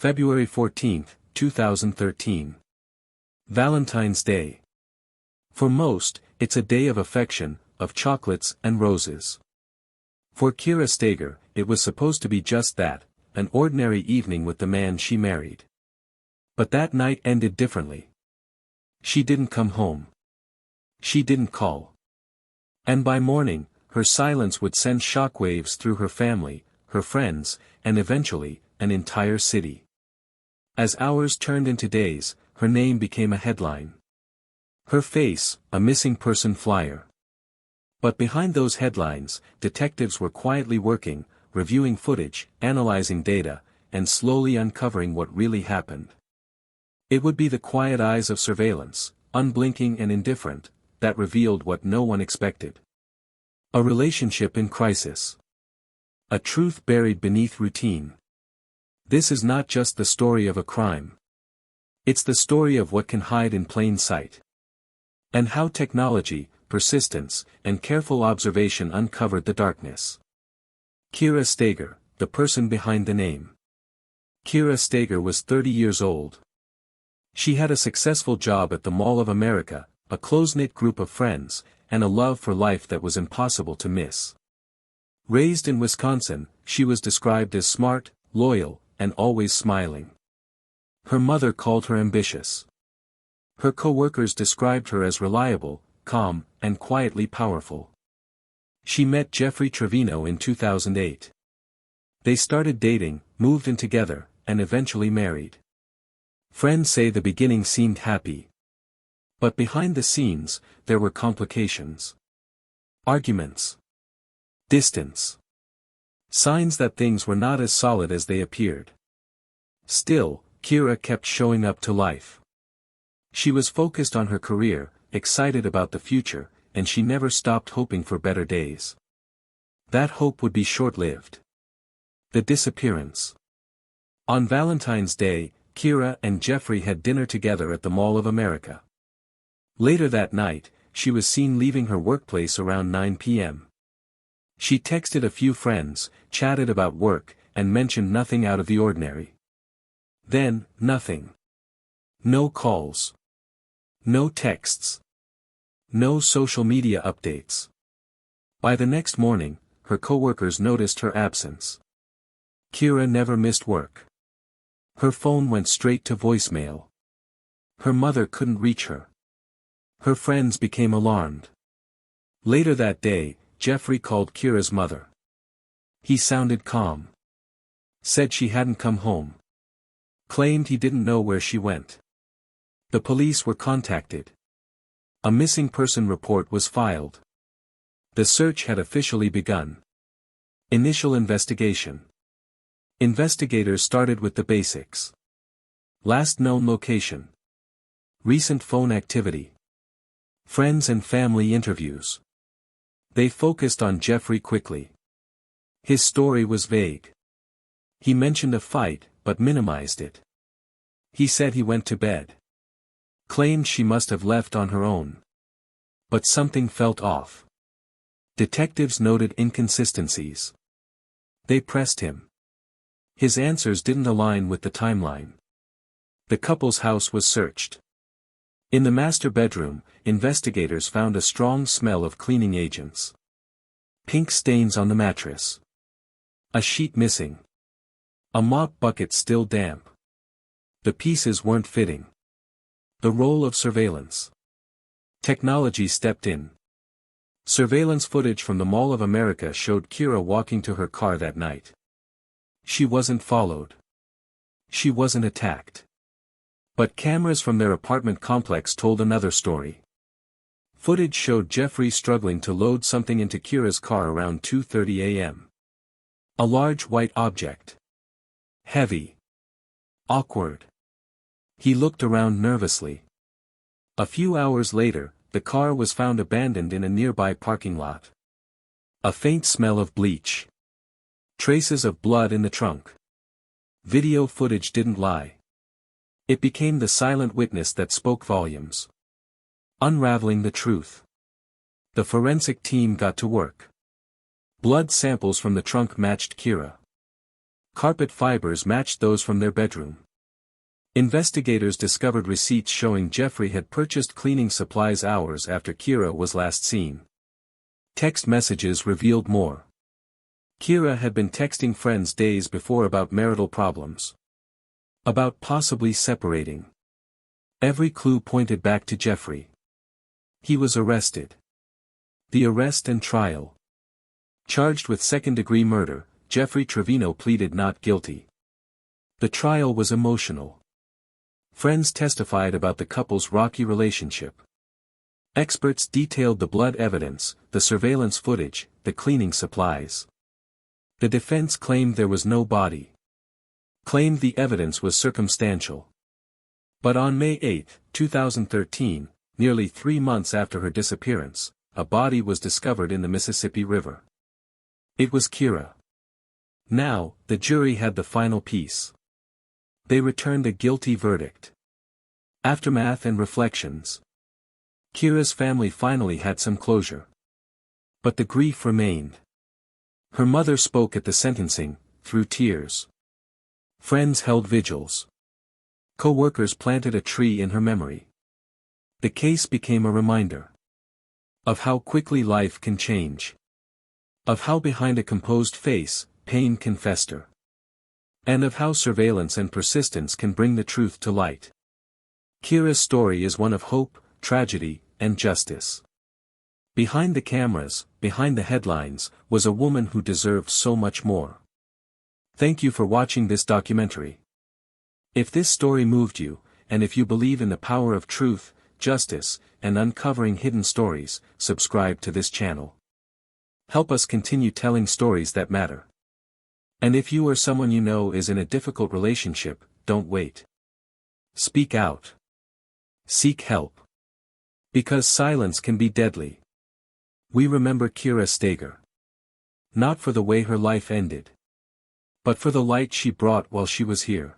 February 14, 2013. Valentine's Day. For most, it's a day of affection, of chocolates and roses. For Kira Steger, it was supposed to be just that, an ordinary evening with the man she married. But that night ended differently. She didn't come home. She didn't call. And by morning, her silence would send shockwaves through her family, her friends, and eventually, an entire city. As hours turned into days, her name became a headline. Her face, a missing person flyer. But behind those headlines, detectives were quietly working, reviewing footage, analyzing data, and slowly uncovering what really happened. It would be the quiet eyes of surveillance, unblinking and indifferent, that revealed what no one expected. A relationship in crisis. A truth buried beneath routine. This is not just the story of a crime. It's the story of what can hide in plain sight. And how technology, persistence, and careful observation uncovered the darkness. Kira Steger, the person behind the name. Kira Steger was 30 years old. She had a successful job at the Mall of America, a close-knit group of friends, and a love for life that was impossible to miss. Raised in Wisconsin, she was described as smart, loyal, and always smiling. Her mother called her ambitious. Her co-workers described her as reliable, calm, and quietly powerful. She met Jeffery Trevino in 2008. They started dating, moved in together, and eventually married. Friends say the beginning seemed happy. But behind the scenes, there were complications. Arguments. Distance. Signs that things were not as solid as they appeared. Still, Kira kept showing up to life. She was focused on her career, excited about the future, and she never stopped hoping for better days. That hope would be short-lived. The disappearance. On Valentine's Day, Kira and Jeffery had dinner together at the Mall of America. Later that night, she was seen leaving her workplace around 9 p.m. She texted a few friends, chatted about work, and mentioned nothing out of the ordinary. Then, nothing. No calls. No texts. No social media updates. By the next morning, her coworkers noticed her absence. Kira never missed work. Her phone went straight to voicemail. Her mother couldn't reach her. Her friends became alarmed. Later that day, Jeffery called Kira's mother. He sounded calm. Said she hadn't come home. Claimed he didn't know where she went. The police were contacted. A missing person report was filed. The search had officially begun. Initial investigation. Investigators started with the basics. Last known location. Recent phone activity. Friends and family interviews. They focused on Jeffery quickly. His story was vague. He mentioned a fight, but minimized it. He said he went to bed. Claimed she must have left on her own. But something felt off. Detectives noted inconsistencies. They pressed him. His answers didn't align with the timeline. The couple's house was searched. In the master bedroom, investigators found a strong smell of cleaning agents. Pink stains on the mattress. A sheet missing. A mop bucket still damp. The pieces weren't fitting. The role of surveillance. Technology stepped in. Surveillance footage from the Mall of America showed Kira walking to her car that night. She wasn't followed. She wasn't attacked. But cameras from their apartment complex told another story. Footage showed Jeffery struggling to load something into Kira's car around 2:30 a.m. A large white object. Heavy. Awkward. He looked around nervously. A few hours later, the car was found abandoned in a nearby parking lot. A faint smell of bleach. Traces of blood in the trunk. Video footage didn't lie. It became the silent witness that spoke volumes. Unraveling the truth. The forensic team got to work. Blood samples from the trunk matched Kira. Carpet fibers matched those from their bedroom. Investigators discovered receipts showing Jeffery had purchased cleaning supplies hours after Kira was last seen. Text messages revealed more. Kira had been texting friends days before about marital problems. About possibly separating. Every clue pointed back to Jeffery. He was arrested. The arrest and trial. Charged with second-degree murder, Jeffery Trevino pleaded not guilty. The trial was emotional. Friends testified about the couple's rocky relationship. Experts detailed the blood evidence, the surveillance footage, the cleaning supplies. The defense claimed there was no body. Claimed the evidence was circumstantial. But on May 8, 2013, nearly 3 months after her disappearance, a body was discovered in the Mississippi River. It was Kira. Now, the jury had the final piece. They returned a guilty verdict. Aftermath and reflections. Kira's family finally had some closure. But the grief remained. Her mother spoke at the sentencing, through tears. Friends held vigils. Co-workers planted a tree in her memory. The case became a reminder of how quickly life can change. Of how behind a composed face, pain can fester. And of how surveillance and persistence can bring the truth to light. Kira's story is one of hope, tragedy, and justice. Behind the cameras, behind the headlines, was a woman who deserved so much more. Thank you for watching this documentary. If this story moved you, and if you believe in the power of truth, justice, and uncovering hidden stories, subscribe to this channel. Help us continue telling stories that matter. And if you or someone you know is in a difficult relationship, don't wait. Speak out. Seek help. Because silence can be deadly. We remember Kira Steger. Not for the way her life ended. But for the light she brought while she was here.